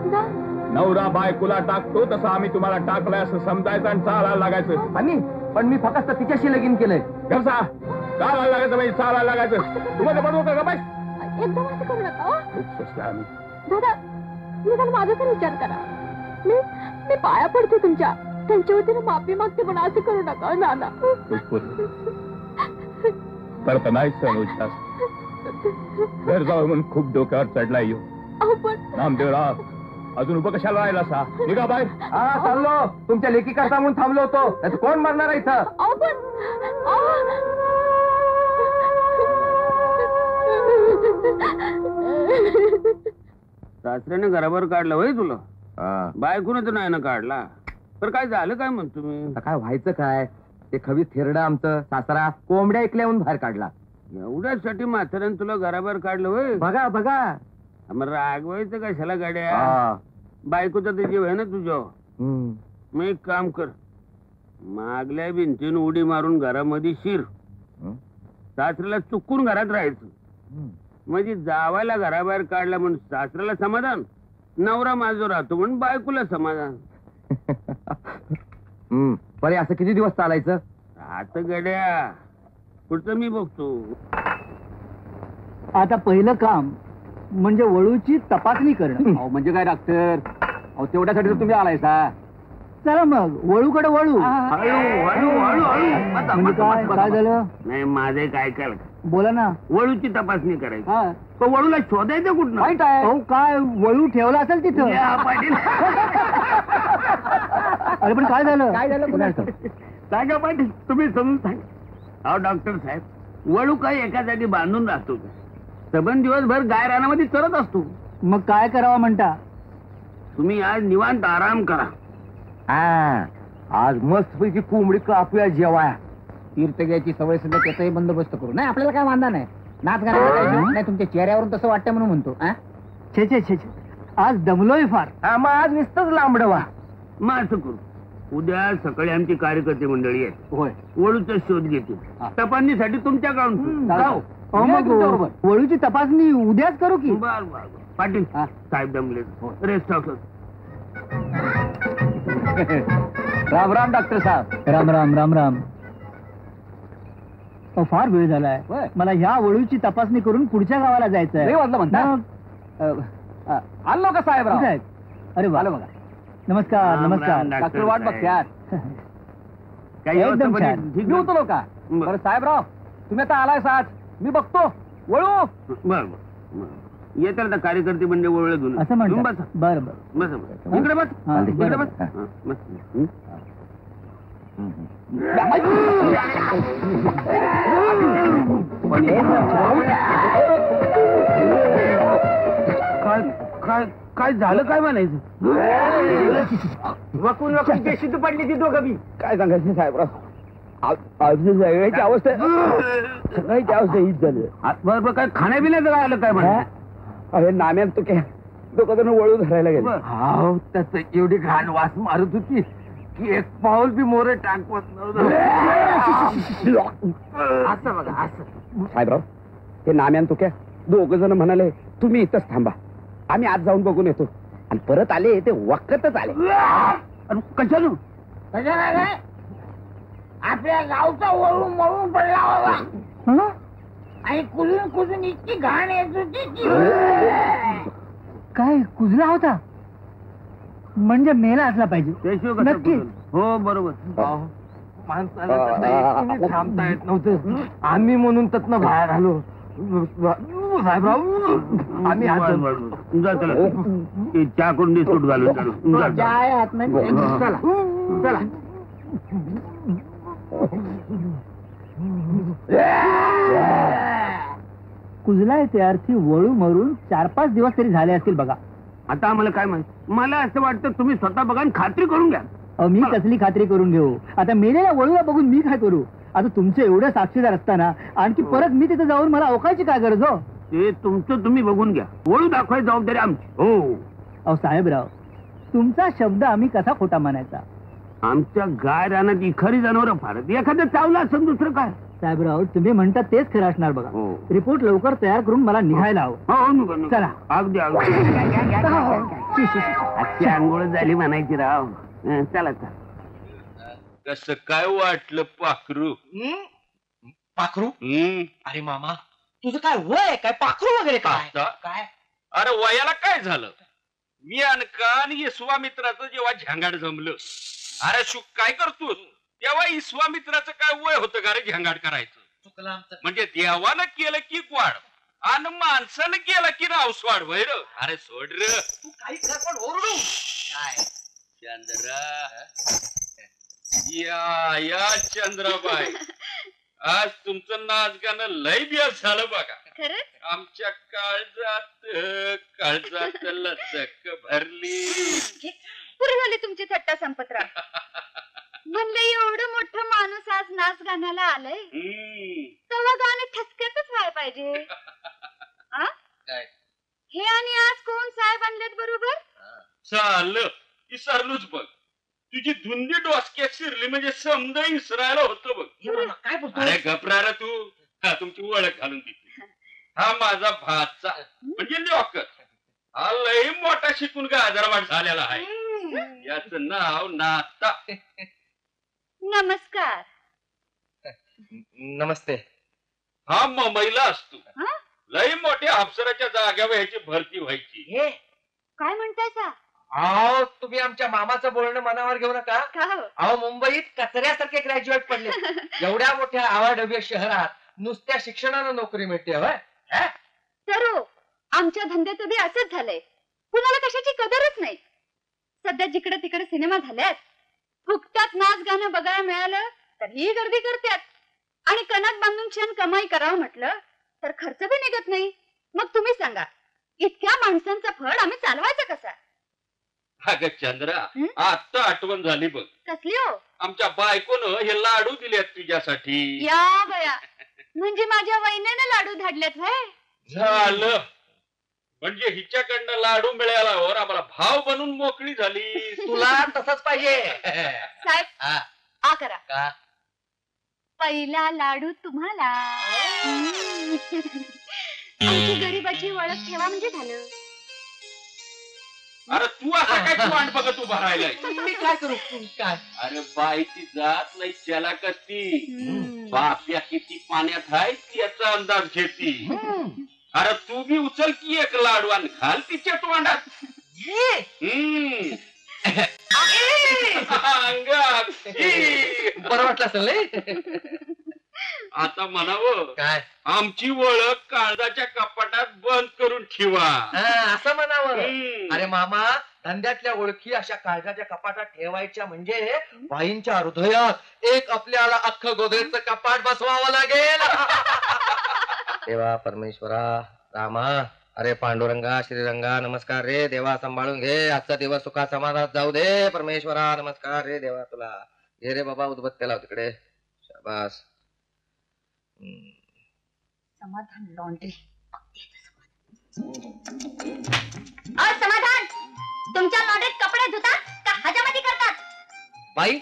नवरा बायकोला टाकतो तसं आम्ही तुम्हाला टाकलंय असं समजायचं आणि चालायला लागायचं. आणि पण मी फक्त तिच्याशी लगीन केलंय. कसा चालायला लागायचं म्हणजे चालायला लागायचं. तुम्हाला बनवू का बाय? एकदम असं करू नका. खूप स्वस्त आहे आम्ही. दादा, निदान माझा तर विचार करा. मी पाया पडते तुमच्या. त्यांच्या वतीने माफी मागते, पण असं करू नका नाना. परत नाही सहन. घर जावं म्हणून खूप डोक्यावर चढला येऊ. नामदेवराव, अजून उभं कशाला राहिला सा? निघा बाहेर. चाललो. तुमच्या लेखी करता म्हणून थांबलो होतो. कोण मारणार आहे इथं? सासऱ्याने घराबाहेर काढलं होय तुला? बायकोनं तर नाही ना काढला. तर काय झालं काय म्हणतो तुम्ही? आता काय व्हायचं काय? ते खवी थेरडं आमचं सासरा कोंबड्या ऐकल्याहून बाहेर काढला. एवढ्यासाठी म्हाताऱ्यानं तुला घराबाहेर काढलं होय? बघा बघा. मग रागवायचं कशाला गाड्या? बायकोचा ते जीव आहे ना तुझ्या. मग एक काम कर, मागल्या भिंतीन उडी मारून घरामध्ये शिर. सासऱ्याला चुकून घरात राहायचं. म्हणजे जावायला घराबाहेर काढला म्हणून सासऱ्याला समाधान, नवरा माझो राहतो म्हणून बायकोला समाधान. बरे असं किती दिवस चालायचं? आता गड्या पुढचं मी बघतो. आता पहिलं काम म्हणजे वळूची तपासणी करणं. म्हणजे काय डॉक्टर, तेवढ्यासाठी तर तुम्ही आलायसा. चला मग वळूकडे वळू. म्हणजे काय झालं? नाही माझे काय ऐकाल? बोला ना. वळूची तपासणी करायची. तो वळूला शोधायचं कुठं? काय वळू ठेवला असेल तिथं? अरे पण काय झालं? सांगा पाटील, तुम्ही समजून सांगा. अहो डॉक्टर साहेब, वळू काय एका जागी बांधून राहतो का? सबंध दिवसभर गाय रानामध्ये चरत असतो. मग काय करावं म्हणता? तुम्ही आज निवांत आराम करा. आज मस्त पैकी कोंबडी कापूया जेवाया. तीर्थ घ्यायची सवय सुद्धा त्याचाही बंदोबस्त करू. नाही आपल्याला काय वांधा नाही. नाच गाण्याला नाही. तुमच्या चेहऱ्यावरून तसं वाटतं म्हणून म्हणतो. छे छे छे, आज दमलोय फार. मग आज नुसतंच लांबडवा. मग असं करू, उद्या सकाळी आमची कार्यकर्ते मंडळी आहे. होय, वळूचा शोध घेतील. तपासणीसाठी तुमच्याकडून जाऊ. मग वळूची तपासणी उद्याच करू की? बर बर. पाटील साहेब दमले, rest house. Ram Ram doctor साहेब. राम राम राम राम. फार वेळ झालाय. मला ह्या वळूची तपासणी करून पुढच्या गावाला जायचंय. आलो का साहेबराव? कुठे आहेत? अरे वा बघा. नमस्कार नमस्कार. डॉक्टर वाट बघत्यात. काही एकदम व्यवस्था छान. पण ठीक मी आहे? उतरलो का? बरं. बरं साहेबराव, तुम्ही आता आलाय साथ, मी बघतो. वळू. बरं येतात आता कार्यकर्ते म्हणजे ओळख घेऊन असं तुम्ही म्हणतात. बसा. बरं बरं. बसा बसा. इकडे बस. हा, इकडे बरं, बस. बरं. हा, बस. हं? काय काय झालं काय म्हणायचं? वकून वकून बेशुद्ध पडली ती दोघं बी. काय सांगायचं साहेबराव? सगळ्याची अवस्था सगळ्याची अवस्था हीच झाली. बरं काय खाण्यापिण्याचं काय आलं काय म्हणा? अरे नाम्यात तो काय दोघं जण वळू धरायला गेले. बरं. हाव त्याच एवढी घाण वास मारत होती की एक पाऊल बी मोरे टाकवत नव्हतं. असं बघा असं. साहेबराव, ते नाम्यान तो काय दोघ जण म्हणाले तुम्ही इथंच थांबा, आम्ही आज जाऊन बघून येतो. आणि परत आले ते वक्कतच आले. कशानं? आपल्या गावचा वळून मळून पडला होता आणि कुजून कुजून इतकी घाण येत होती की काय कुजला होता? म्हणजे मेला असला पाहिजे. त्याशिवाय कसं नक्कीच. करेल? हो बरोबर. माणसाला तसं थांबता येत नव्हतं. आम्ही म्हणून त्यातनं बाहेर आलो. साहेबराव, आम्ही बरं, आज बरं. जा चला. ते चहा करून दे, सूट घालून चला. जा, जा. चला चला. कुजलाय त्या अर्थी वळू मरून 4-5 दिवस तरी झाले असतील बघा. आता आम्हाला काय माहित? मला असं वाटतं तुम्ही स्वतः बघा आणि खात्री करून घ्या. अहो, मी कसली खात्री करून घेऊ? आता मेलेल्या वळूला बघून मी काय करू? आता तुमचे एवढे साक्षीदार असताना आणखी परत मी तिथे जाऊन मला अवकायची काय गरज हो? ते तुमचं तुम्ही बघून घ्या. ओळू दाखवायची जबाबदारी आमची. हो. अहो साहेबराव, तुमचा शब्द आम्ही कसा खोटा मानायचा? आमच्या गाय रानात इखारी जनावर फारत एखादं चावलं असं दुसरं काय? साहेबराव, तुम्ही म्हणता तेच खरं असणार बघा. हो. रिपोर्ट लवकर तयार करून मला निघायला हवं. हो नको, नको. चला. अगदी अगदी. आजची आंघोळ झाली म्हणायची राव. चला चला. कसं काय वाटलं पाखरू? पाखरू? अरे मामा, तुझं काय वय आहे काय? पाखरू वगैरे काय? काय? अरे वयाला काय झालं? मी अनका आणि विश्वामित्राचं जेव्हा झंगाड जमलं, अरे शुक काय करतोस? तेव्हा विश्वामित्राचं काय वय होतं का रे झंगाड करायचं? चुकलं आमचं. म्हणजे देवानं केलं की वाढ आणि माणसानं केलं की रावसवाड वैर. अरे सोड रे. तू काही कर पण ओरडू काय? चंद्रा, या चंद्राबाई, आज तुमचं नाच गाणं लय दिवस झालं बघा. खरंच? आमच्या काळजात लचक भरली. पुरी झाली तुमची थट्टा संपतराव. म्हणलं एवढं मोठं माणूस आज नाच गाण्याला आलंय, तेव्हा गाणे ठसक्यातच व्हाय पाहिजे. आ? काय? हे आणि आज कोण साहेब आणलेत बरोबर? चाललं विसरलोच बघ. तुझी धुंदी डोसक्यात शिरली म्हणजे समजा इसरायला होतं बघ. हे मामा काय बोलतो? अरे घबरा रे तू. हा, तुमची ओळख घालून देते. हा माझा भाचा म्हणजे नोकर. हा लय मोठा शिकून गाजराबाद झालेला आहे. याच नाव नाता. नमस्कार. नमस्ते. हा मुंबईला असतो. लय मोठ्या अफसराच्या जाग्यावर ह्याची भरती व्हायची. हे काय म्हणताय सा? अहो, तुम्ही आमच्या मामाचं बोलणं मनावर घेऊ नका. का हो? अहो, मुंबईत कचऱ्यासारखे ग्रॅज्युएट पडले. एवढ्या मोठ्या आवाढव्य शहरात नुसत्या शिक्षणानं नोकरी मिळते. होय तर हो, आमच्या धंद्याचं बी असंच झालंय. कुणाला कशाची कदरच नाही. सध्या जिकडे तिकडे सिनेमा झाल्यात, फुकटात नाच गाणं बघायला मिळालं तर ही गर्दी करतात. आणि कणात बांधून छान कमाई करावं म्हटलं तर खर्च बी निघत नाही. मग तुम्ही सांगा, इतक्या माणसांचा फळ आम्ही चालवायचा कसा? अगं चंद्रा, आता आठवण झाली बघ. कसली हो? आमच्या बायकोनं हे लाडू दिलेत तुझ्यासाठी. या बया, म्हणजे माझ्या वहिनीने लाडू धाडलेत व्हय? झालं. म्हणजे हिच्याकडनं लाडू मिळाल्यावर आम्हाला भाव बनून मोकळी झाली. तुला तसंच पाहिजे. साहेब, हा. आ करा. का? पहिला लाडू तुम्हाला. आमची गरीबाची ओळख ठेवा म्हणजे झालं. अरे तू आता काय तू वाट बघत उभा राहिलाय? मी काय करू काय अरे बाईची जात नाही त्याला कसती बाप्या किती पाण्यात आहे याचा अंदाज घेती. अरे तू बी उचल की एक लाडू आणि घाल तिच्या तोंडात. अंगात बरं वाटलं असेल नाही? आता म्हणावं काय आमची ओळख काळजाच्या कपाटात बंद करून ठेवा. असं म्हणावं. हम्म. अरे मामा, धंद्यातल्या ओळखी अशा काळजाच्या कपाटात ठेवायच्या म्हणजे बाईंच्या हृदयात एक आपल्याला अख्खं गोदरेजचं कपाट बसवावं लागेल. देवा परमेश्वरा रामा, अरे पांडुरंगा श्रीरंगा नमस्कार रे देवा, सांभाळून घे आजचा दिवस सुखा समाधानात जाऊ दे. परमेश्वरा नमस्कार रे देवा तुला. घे रे बाबा उदबत्त्या लाव तिकडे. शाबास. समाधान लॉन्ड्री. समाधान, तुमच्या लॉन्ड्रीत कपडे धुतात का हजामती करतात? बाई,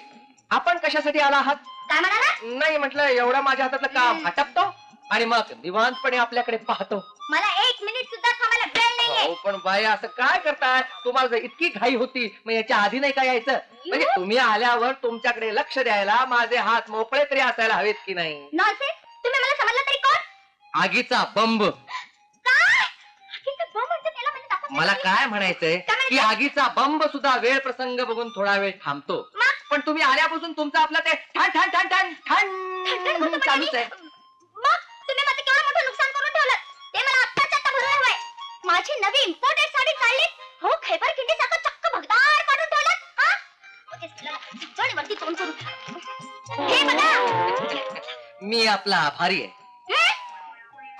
आपण कशासाठी आला आहात? काय म्हणाला? नाही म्हटलं, एवढं माझ्या हातातलं काम हटपतो आणि मग निवांतपणे आपल्याकडे पाहतो. मला 1 मिनिट सुद्धा थांबायला वेळ नाहीये. हो, पण बाई असं काय करताय? तुम्हाला जर इतकी घाई होती मग याच्या आधी नाही काय यायचं? म्हणजे तुम्ही आल्यावर तुमच्याकडे लक्ष द्यायला माझे हात मोकळे तरी असायला हवेत की नाही? नॉनसेन्स, तुम्ही मला समजलं तरी कोण? आगीचा बंब. काय? आगीचा बंब म्हणजे त्याला म्हणजे दाखवत मला नाही? काय म्हणायचंय की आगीचा बंब सुद्धा वेळ प्रसंग बघून थोडा वेळ थांबतो. पण तुम्ही आल्यापासून तुमचं आपलं ते ठण ठण ठण ठण ठण चालूच आहे. मग तुम्ही माझं केवढं मोठं नुकसान करून ठेवलं. ते मला आत्ताच्या आत्ता भरून हवंय. माझी नवी इम्पोर्टेड साडी काढली. हो, खैबर खिंडी सारखं चक्क भगदार काढून ठेवलं. हा? मध्येच तिला जळीवरती तोंड करून. हे बघा. मी आपला आभारी आहे.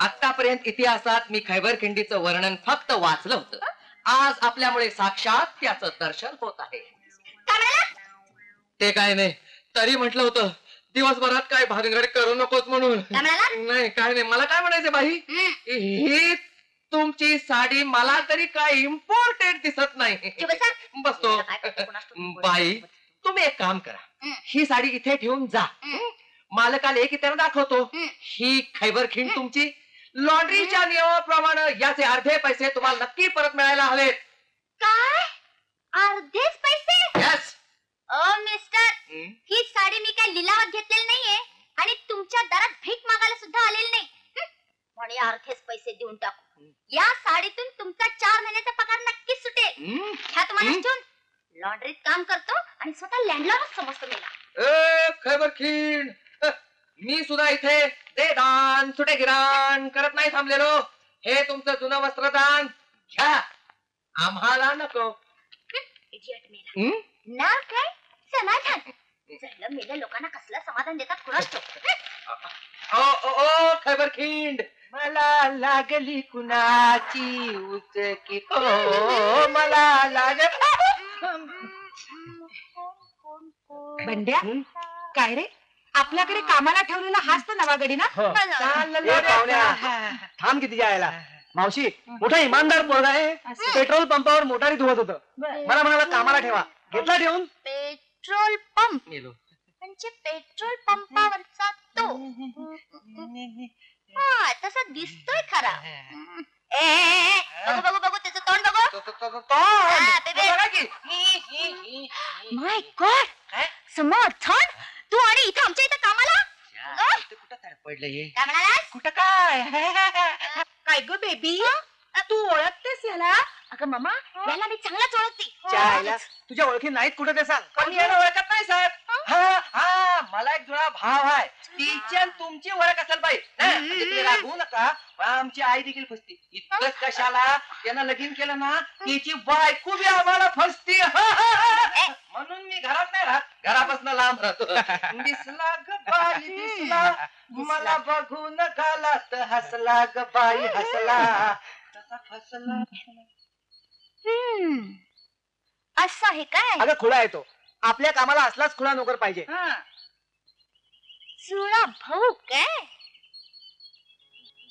आतापर्यंत इतिहासात मी खैबर खिंडीचं वर्णन फक्त वाचलं होतं. आज आपल्यामुळे साक्षात त्याचं दर्शन होत आहे. काय म्हणाला? ते काय नाही, तरी म्हटलं होतं दिवसभरात काय भानगड करू नकोस म्हणून. काय म्हणाला? नाही काय नाही, मला काय म्हणायचं बाई, ही तुमची साडी मला तरी काय इम्पॉर्टंट दिसत नाही. चुप बसा. बसतो. काय करतो कोणास ठाऊक. बाई, तुम्ही एक काम करा, ही साडी इथे ठेवून जा. मालकाला एक इतर दाखवतो. ही खैबर खिंड तुमची. लॉन्ड्रीच्या नियमाप्रमाणे याचे अर्धे पैसे तुम्हाला नक्की परत मिळायला हवेत. काय? अर्धेच पैसे? यस. ओ मिस्टर, ही साडी मी काय लिलावात घेतलेली नाहीये आणि तुमच्या दारात भीक मागायला सुद्धा आलेली नाही. म्हणे अर्धेच पैसे देऊन टाकू. या साडीतून तुमचा 4 महिन्याचा पगार नक्कीच सुटेल. ह्या तुम्हाला ठेवून लॉन्ड्रीत काम करतो आणि स्वतः लँडलॉर्ड समजतो मला. खैबर खिंड, मी सुद्धा इथे दे दान सुटे गिराण करत नाही थांबलेलो. हे तुमचं जुनं वस्त्रदान घ्या, आम्हाला नको. इडियट मेला. नाव काय? समाधान. जळलं मेलं लोकांना कसलं समाधान देतात कुणास ठाऊक. ओ खैबर खिंड, मला लागली कुणाची उचकी. ओ मला बंड्या, काय रे आपल्याकडे कामाला ठेवलेला हाच तर नवा गडी ना? थांब किती जायला. मावशी मोठा इमानदार पोरगा आहे. पेट्रोल पंपावर मोटारी धुवत होतं. मला म्हणाला कामाला ठेवा. घेतला ठेवून. पेट्रोल पंप म्हणजे पेट्रोल पंपावरचा तो. हा, तसा दिसतोय खरा. बघू बघू बघू त्याचं तोंड बघू. माय गॉड, समर्थन, तू आणि इथं आमच्या इथं कामाला? कुठं पडलंय? काय म्हणालास? कुठं काय? काय ग बेबी, तू ओळखतेस याला? अगं मामा, याला मी चांगलाच ओळखते. तुझ्या ओळखी नाहीत कुठं ते सांग. पण याला ओळखत नाही साहेब. मला एक जुळा भाव आहे. तिची आणि तुमची ओळख असेल बाई. तुम्ही रागवू नका, आमची आई देखील फसती. इतकंच कशाला, त्यानं लगीन केलं ना, तिची बायको बी आम्हाला फसती. म्हणून मी घरात नाही राहत, घरापासून लांब राहतो. दिसला ग बाई दिसला, मला बघून गालात हसला ग बाई हसला, तसा फसला. असं आहे काय? अगं खुळा आहे तो. आपल्या कामाला असलाच खुळा नोकर पाहिजे. चुळा भाऊ काय?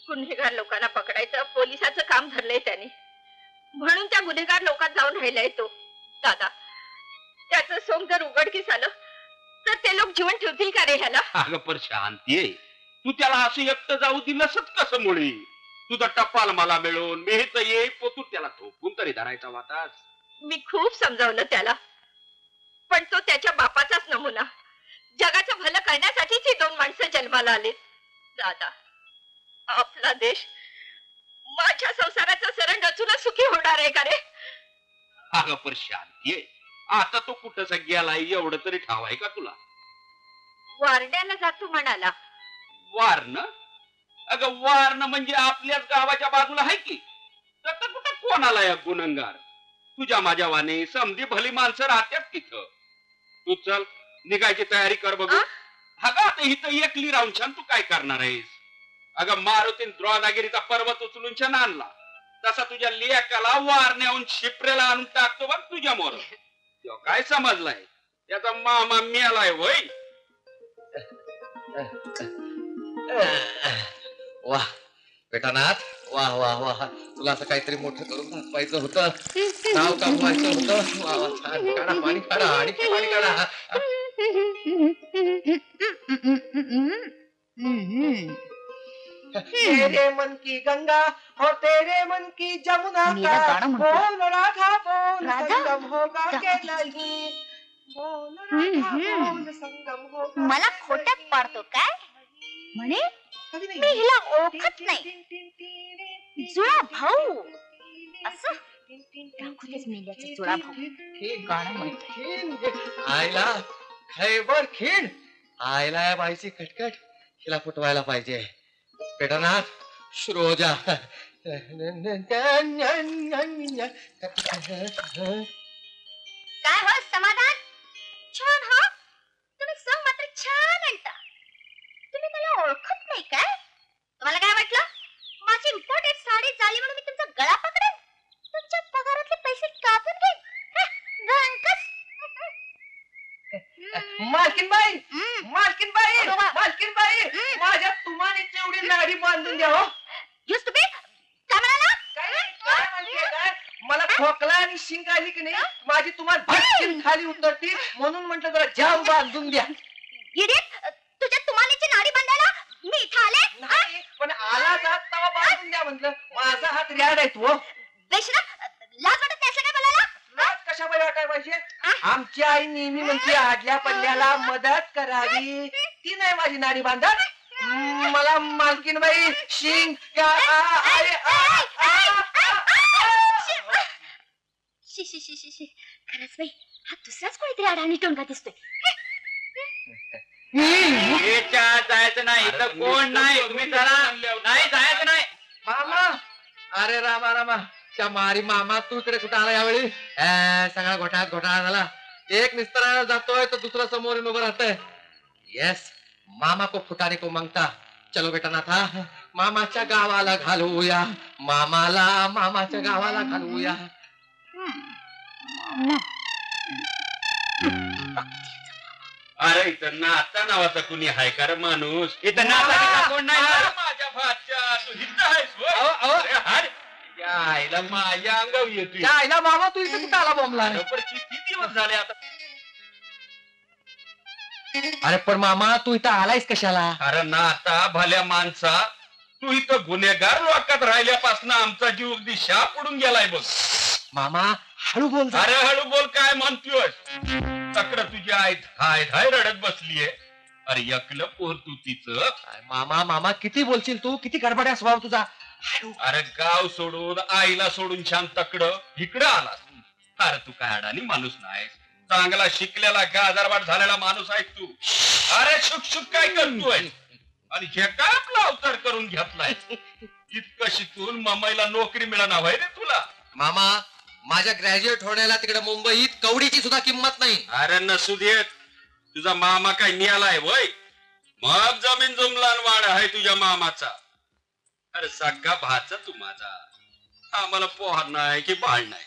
गुन्हेगार लोकांना पकडायचं पोलिसाचं काम धरलंय त्याने, म्हणून त्या गुन्हेगार लोकात जाऊन राहिलाय तो. दादा, त्याचं सोंग जर उघडकीस आलं तर ते लोक जीवन ठेवतील का रे ह्याला? अगं पर शांती आहे. तू त्याला असं एकटं जाऊ दिलंसच कसं मुळी? तुझा टपाल मला मिळून मी हे पोतून त्याला थोपून तरी धरायचा वातास. मी खूप समजावलं त्याला, पण तो त्याच्या बापाचाच नमुना. जगाचं भलं करण्यासाठीच ही दोन माणसं जन्माला आले. दादा, आपला देश माझ्या संसाराचा सरण रचून सुखी होणार आहे का रे? अगं पर शांती आहे. आता तो कुठं गेलाय एवढं तरी ठाव आहे का तुला? वारण्याला जातो म्हणाला. वारणं? अगं वारणं म्हणजे आपल्याच गावाच्या बाजूला आहे की. तर कुठं कोणाला या गुन्हगार? तुझ्या माझ्या वाने समधी भली माणसं राहतात तिथं. तू चल, निघायची तयारी कर बघू. अगं आता इथं एकली राहून छान तू काय करणार आहेस? अगं मारुतीन द्रोणागिरीचा पर्वत उचलून छान आणला, तसा तुझ्या लेकाला वारण्याहून शिपरेला आणून टाकतो बघ तुझ्या मोर. काय समजलाय? त्याचा मामा मेलाय वय. वाह बेटानाथ, वाह वाह वाह, तुला असं काहीतरी मोठं करून दाखवायचं होतं, नाव कमवायचं होतं. वा वा, छान. काढा पाणी, काढा आणि पाणी काढा. तेरे मन की गंगा और तेरे मन की जमुना का बोल राधा बोल संगम होगा के नहीं. बोल राधा बोल संगम होगा. मला खोट्यात पाडतो काय म्हणे? मी हिला ओळखत नाही. जुळा भाऊ असं दाखवतेच मेल्याचा जुळा भाऊ. गाणं म्हणतोय. आयला खैबर खीण, आयला या बाईची कटकट, हिला फुटवायला पाहिजे. बेटानाथ, श्रोजा. काय हो समाधान? छान हा, तुम्ही सण मात्र छान आणता. तुम्ही मला ओळखत नाही काय? तुम्हाला काय वाटलं माझी इम्पॉर्टंट साडी झाली म्हणून मी तुमचा गळा पकडेन, तुमच्या पगारातले पैसे कापून घेईन? रंकस. मालकीनबाई, मालकीनबाई, मालकीनबाई, माझ्या तुम्हाला तेवढी नाडी बांधून द्या हो. Just to be. काय म्हणाला? काय म्हणते काय? मला खोकला आणि शिंक आली की नाही, माझी तुम्हाला भटकीन खाली उतरती, म्हणून म्हटलं जरा जाम बांधून द्या. इडियट, तुझ्या तुम्हालीची नाडी बांधायला मी इथं आले? नाही, पण आला जात तेव्हा बांधून द्या म्हटलं. माझा हात रॅड आहे तो. बेशरम, लाज वाटत नाही असं काय बोलायला? कशा वाटाय पाहिजे? आमची आई नेहमी म्हणते आडल्या पडल्याला मदत करावी. ती नाही माझी नाडी बांधत. मला मालकीनबाई शिंग खरंच बाई, हा दुसराच कोणीतरी अडाणी टोंगा दिसतोय. जायचं नाही तर कोण नाही. तुम्ही चला. नाही जायचं नाही. मामा, अरे रामा रामा, त्या मारी मामा, तू इकडे कुठे आला यावेळी? सगळा घोटाळा झाला. एक निस्तरायला जातोय तर दुसरा समोर येऊन उभं राहतंय. येस, मामा को फुटाने को मांगता. चलो बेटा नाथा, मामाच्या गावाला घालूया, मामाला मामाच्या गावाला घालूया. अरे इथं नाता नावाचा कुणी हाय का रे माणूस? इथं नाता कोण नाही. माझ्या भाच्या तू इथं आहेस? आईला माझ्या अंगावर येतोय. आईला मामा, तू इथे कुठं आला बोंबला? किती दिवस झाले आता? अरे पण मामा, तू इथं आलायस कशाला? अरे नाता भल्या माणसा, तू इथं गुन्हेगार लोकात राहिल्यापासून आमचा जीव अगदी शाप उडून गेलाय बघ. मामा हळू बोल. अरे हळू बोल काय म्हणतोय? तकडं तुझी आई धाय धाय रडत बसलीये. अरे एकलं पोर तू तिचं. मामा मामा किती बोलशील तू? किती गडबड्या स्वभाव तुझा. अरे गाव सोडून आईला सोडून छान तकडं इकडं आलास. अरे तू काय अडाणी माणूस नाहीस. चांगला शिकलेला गाजारवाट झालेला माणूस आहे तू. अरे शुक काय करतोय? आणि जे काय आपला अवतार करून घेतलाय, इतकं शिकून मम्मीला नोकरी मिळणार आहे रे तुला. मामा, माझ्या ग्रॅज्युएट होण्याला तिकडे मुंबईत कवडीची सुद्धा किंमत नाही. अरे नसू देत, तुझा मामा काय नियालाय वय? मग जमीन जमलान वाड आहे तुझ्या मामाचा. अरे सगळा भाचा तू माझा. आम्हाला पोहार नाही की बाळ नाही.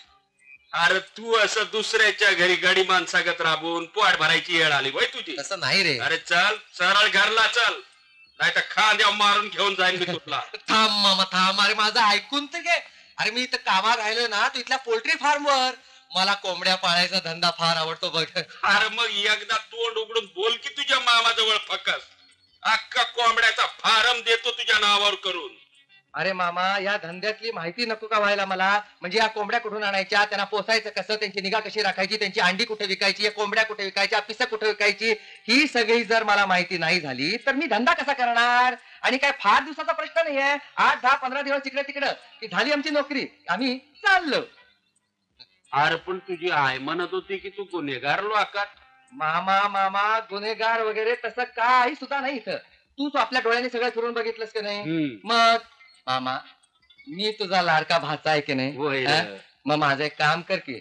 अरे तू असं दुसऱ्याच्या घरी गडी माणसागत राबून पोट भरायची येळ आली वय तुझी. तसं नाही रे. अरे चल सरळ घरला चल, नाही तर खांद्या मारून घेऊन जाईन मी तुला. थांब मामा थांब. अरे माझं ऐकून तर घे. अरे मी इथं कामात राहिलो ना, तू इथल्या पोल्ट्री फार्मवर. मला कोंबड्या पाळायचा धंदा फार आवडतो बघ. अरे मग एकदा तोंड उघडून बोल की तुझ्या मामाजवळ फकस. अख्खा कोंबड्याचा फार्म देतो तुझ्या नावावर करून. अरे मामा या धंद्यातली माहिती नको का व्हायला मला? म्हणजे या कोंबड्या कुठून आणायच्या, त्यांना पोसायचं कसं, त्यांची निगा कशी राखायची, त्यांची अंडी कुठे विकायची, या कोंबड्या कुठे विकायच्या, पिसं कुठे विकायची, ही सगळी जर मला माहिती नाही झाली तर मी धंदा कसा करणार? आणि काय फार दिवसाचा प्रश्न नाहीये, 8, 10, 15 दिवस इकडे तिकडं की झाली आमची नोकरी, आम्ही चाललो. अरे पण तुझी आई म्हणत होती की तू गुन्हेगार लोकात. मामा मामा गुन्हेगार वगैरे तसं काही सुद्धा नाही इथं. तूच आपल्या डोळ्याने सगळं फिरून बघितलंस की नाही? मग मामा मी तुझा लाडका भाचा आहे की नाही? मग माझं एक काम कर की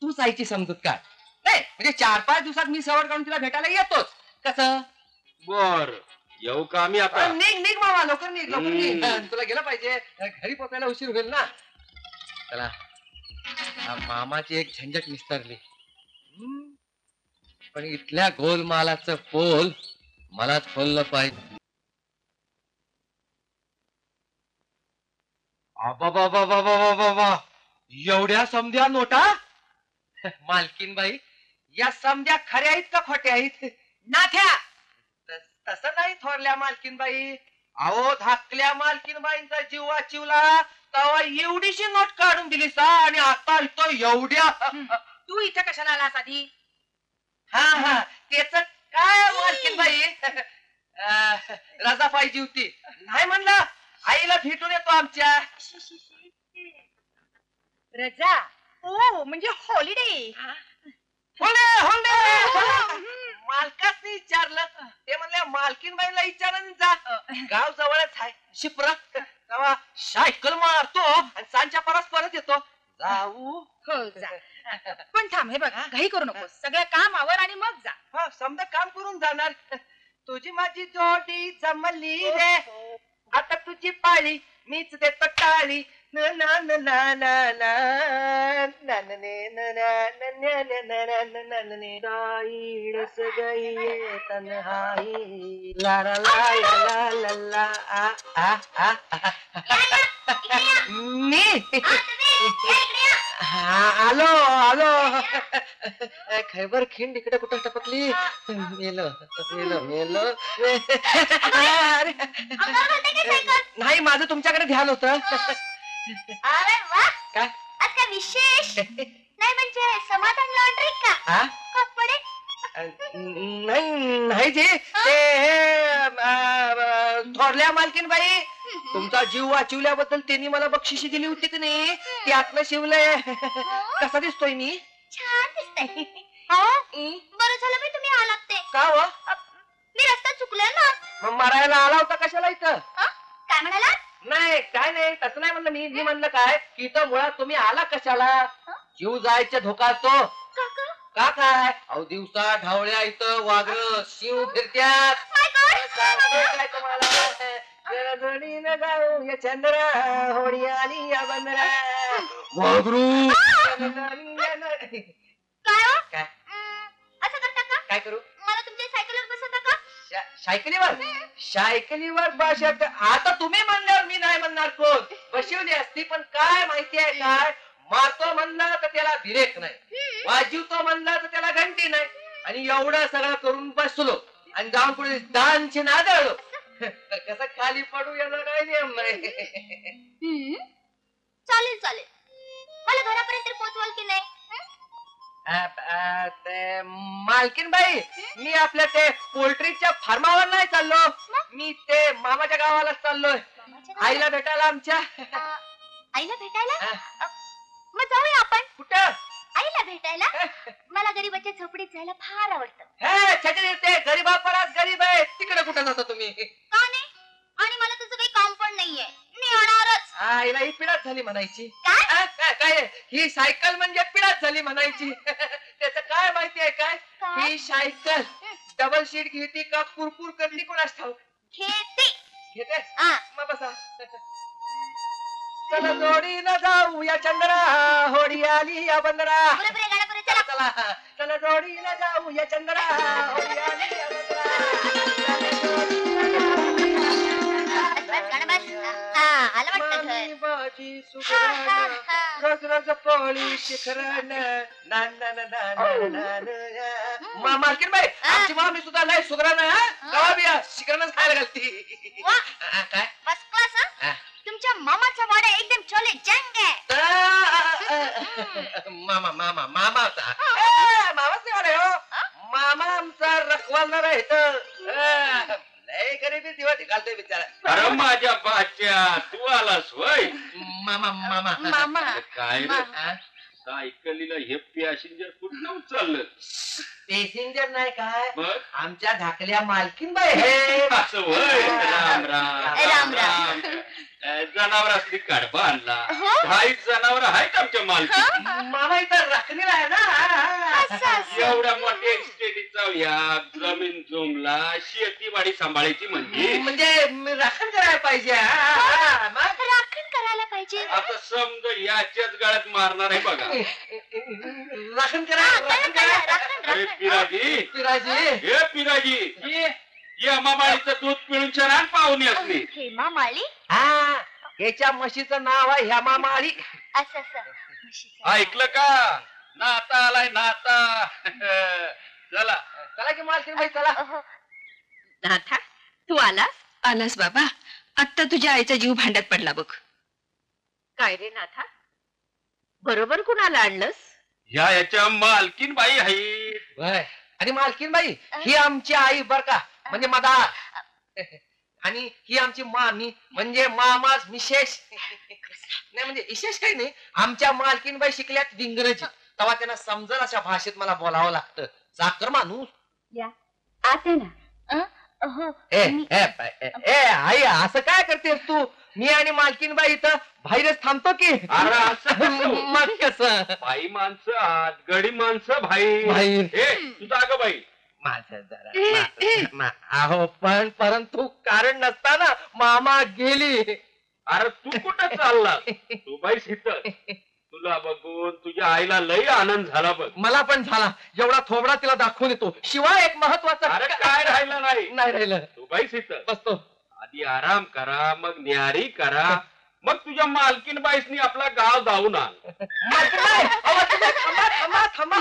तूच आईची समजूत काढ. नाही म्हणजे 4-5 दिवसात मी सवड काढून तिला भेटायला येतोच. कसं? बर येऊ का आम्ही आता? निघ मामा, लवकर निघ लवकर निघ. तुला गेलं पाहिजे, घरी पोचायला उशीर होईल ना. चला मामाची एक झंझट निस्तरली. पण इथल्या गोलमालाचं पोल मलाच खोललं पाहिजे. बाबा एवढ्या समध्या नोटा? मालकीन बाई या समध्या खऱ्या आहेत का खोट्या आहेत? नाथ्या तसं नाही थोरल्या मालकीन बाई. अहो धाकल्या मालकीन बाईंचा जीव वाचिवला तेव्हा एवढीशी नोट काढून दिली सा, आणि आता इथं एवढ्या. तू इथे कशाला आलास आधी? हा त्याच काय मालकीन बाई रजा पाहिजे होती. नाही म्हणलं आईला भेटून येतो आमच्या. रजा? ओ म्हणजे हॉलिडे. मालकासनी विचारलं, ते म्हणले मालकीन बाईला विचारून जा, गाव जवळच आहे शिप्रा. तेव्हा सायकल मारतो आणि सांच्या परत येतो. जाऊ हो जा. पण थांब, हे बघा घाई करू नको, सगळं काम आवर आणि मग जा. हा समजा काम करून जाणार. तुझी माझी जोडी जमली रे, आता तुझी पाळी मीच देतो टाळी. आलो खैबर खिंड इकडे कुठं टपकली. मेलो नाही, माझं तुमच्याकडे ध्यान होतं. अरे वा, काय आज काय विशेष नाही? म्हणजे समाधान लॉन्ड्री का कपडे? नाही जी, ते थोरल्या मालकीन बाई तुमचा जीव वाचवल्याबद्दल त्यांनी मला बक्षिशी दिली होती की नाही, ती आतलं शिवलंय. कसा दिसतोय मी? छान दिसतंय. बरं झालं मी तुम्ही आलात ते. का हो? मी रस्ता चुकले ना. मग मारायला आला होता कशाला इथं? काय म्हणाला? नाही काय नाही, तसं नाही म्हणलं मी म्हणलं काय की इथं मुळात तुम्ही आला कशाला? जीव जायच्या धोका असतो का काय? अहो दिवसा ढावळ्या इथं वाघर शिव फिरत्यात. काय तुम्हाला जोडीनं जाऊ या चंद्रा होडी आली या बंदरा वाघरू. काय असं करता का? काय करू? मला तुमच्या सायकलवर बसवता का? सायकलीवर बसत. आता तुम्ही म्हणल्यावर मी नाही म्हणणार. कोण बसवली असती, पण काय माहिती आहे काय, मारतो म्हणलं तर त्याला ब्रेक नाही, वाजवतो म्हणलं तर त्याला घंटी नाही, आणि एवढं सगळं करून बसलो आणि जाऊन पुढे दानची नादळलो कसं खाली पडू याचा काय नियम नाही. चालेल, मला घरापर्यंत पोहोचवाल की नाही? मालकीन बाई मी आपल्या ते पोल्ट्रीच्या फार्मावर नाही चाललो, मी ते मामाच्या गावाला चाललोय आईला भेटायला. आमच्या आईला भेटायला? मग जाऊया आपण. कुठं? आईला भेटायला. मला गरीबाच्या झोपडीत जायला फार आवडतं. ते गरीबापरात गरीब आहे, तिकडे कुठं जाता तुम्ही? का नाही? आणि मला तुझं काही काम पण नाहीये, मी येणारच. आईला ही पिढाच झाली म्हणायची. काय? ही सायकल म्हणजे पिढाच झाली म्हणायची. त्याचं काय माहितीये काय? ही सायकल डबल सीट घेते का कुरकुर करली कोणास ठाऊक. घेते मग बसा. चला जोडीनं जाऊ या चंद्रा होडी आली या बंदरा. चला जोडीनं जाऊ या चंद्रा होडी आली या बंदरा. रज पोळी शिखरण. मालकीन बाई आमची मामी सुद्धा नाही सुधारणा. शिखरणच खायला घालती. काय फर्स्ट क्लास. तुमच्या मामाचा वाडा एकदम चोले जंग आहे. मामा मामा मामा होता. मामाच नाही वाडा हो. मामा आमचा रखवालदार आहे इथं. लय गरिबी दिवस घालतोय बिचारा. अरे माझ्या बाच्या तू आलास होय. मामा मामा मामा काय रे सायकलीला हे पॅसेंजर कुठं उचललं? पॅसेंजर नाही काय मग आमच्या धाकल्या मालकीन बाई हे. असं होय. राम राम राम राम. जनावर असली कडबा आणला. हो? 10 जनावर आहेत आमच्या मालकी. मामा इथं राखणीला आहे ना. एवढ्या मोठ्या इस्टेटीचा ह्या जमीन जोमला शेतीवाडी सांभाळायची म्हणजे राखण करायला पाहिजे. राखण करायला पाहिजे. आता समजा याच्याच गळ्यात मारणार आहे बघा. राखण करा राखण करा. अरे पिराजी पिराजी हे पिराजी या मामाळीचं दूध पिळून छान पाहुणे असली. हेमा माळी हा याच्या म्हशीचं नाव आहे हेमा माळी. असं म्हशीचं. ऐकलं का? नाता आलाय नाता. चला चला की मालकीन बाई चला. नाथा तू आलास? आलास बाबा. आता तुझ्या आईचा जीव भांड्यात पडला बघ. काय रे नाथा बरोबर कुणाला आणलंस? याच्या मालकीन बाई आहेत. आणि मालकीन बाई ही आमची आई बर का म्हणजे मदा. आणि ही आमची मामी म्हणजे मामाच विशेष नाही म्हणजे विशेष काही नाही. आमच्या मालकीन बाई शिकल्यात इंग्रजी तेव्हा त्यांना समजल अशा भाषेत मला बोलावं लागतं. चाकर माणूस. आता ना आई असं काय करतेस तू? मी आणि मालकीन बाई इथं बाहेरच थांबतो की. अरे असं मग कसं बाई माणसं आत गडी माणसं भाई. बाहेर. हे तुझा अगं बाई माझं जरा अहो पण परंतु कारण नसताना मामा गेली. अरे तू कुठं चालला? तू बाई इथं. तुला बघून तुझ्या आईला लई आनंद झाला बघ. मला पण झाला. एवढा थोबडा तिला दाखवून येतो. शिवाय एक महत्वाचा अरे काय राहिलं नाही. नाही राहिलं. तू बाई इथं बसतो. आधी आराम करा मग न्यारी करा मग तुझ्या मालकीन बाईसनी आपला गाव धावून आण. मालकीन बाई अहो, थांबा थांबा थांबा.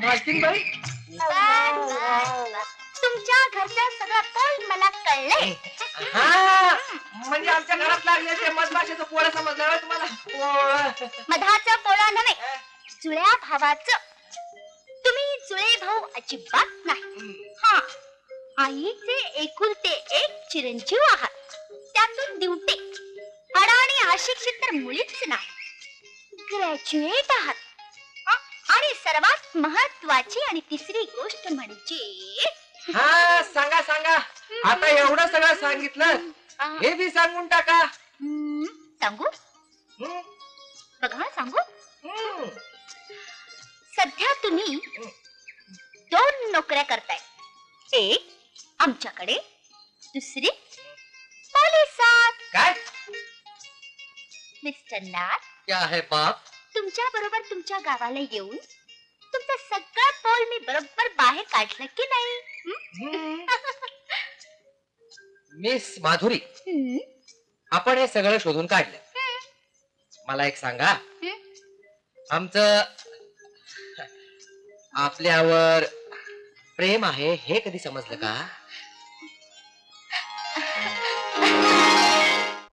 मालकीन बाई तुमच्या घरचं सगळं पोल मला कळलंय. हा म्हणजे आमच्या घरात लागले ते मधमाशाचं पोळं समजलं तुम्हाला? मधाचं पोळा नव्हे जुळ्या भावाचं. तुम्ही जुळे भाऊ अजिबात नाही. हा आईचे एकुलते एक चिरंजीव आहात. त्यातून दिवटे अडाणी अशिक्षित तर मुळीच नाही. ग्रॅज्युएट आहात. आणि सर्वात महत्वाची आणि तिसरी गोष्ट म्हणजे हा सांगा सांगा. आता एवढं सगळं सांगितलं हे बी सांगून टाका. सांगू बघा सांगू. सध्या तुम्ही 2 नोकऱ्या करताय. एक आमच्याकडे दुसरी पोलिसात. काय मिस्टर नाथ क्या है बाप? तुमच्या बरोबर तुमच्या गावाला येऊन तुमचं सगळं पोल मी बरोबर बाहेर काढलं की नाही? मिस माधुरी आपण हे सगळं शोधून काढलं. मला एक सांगा आमचं आपल्यावर प्रेम आहे हे कधी समजलं का?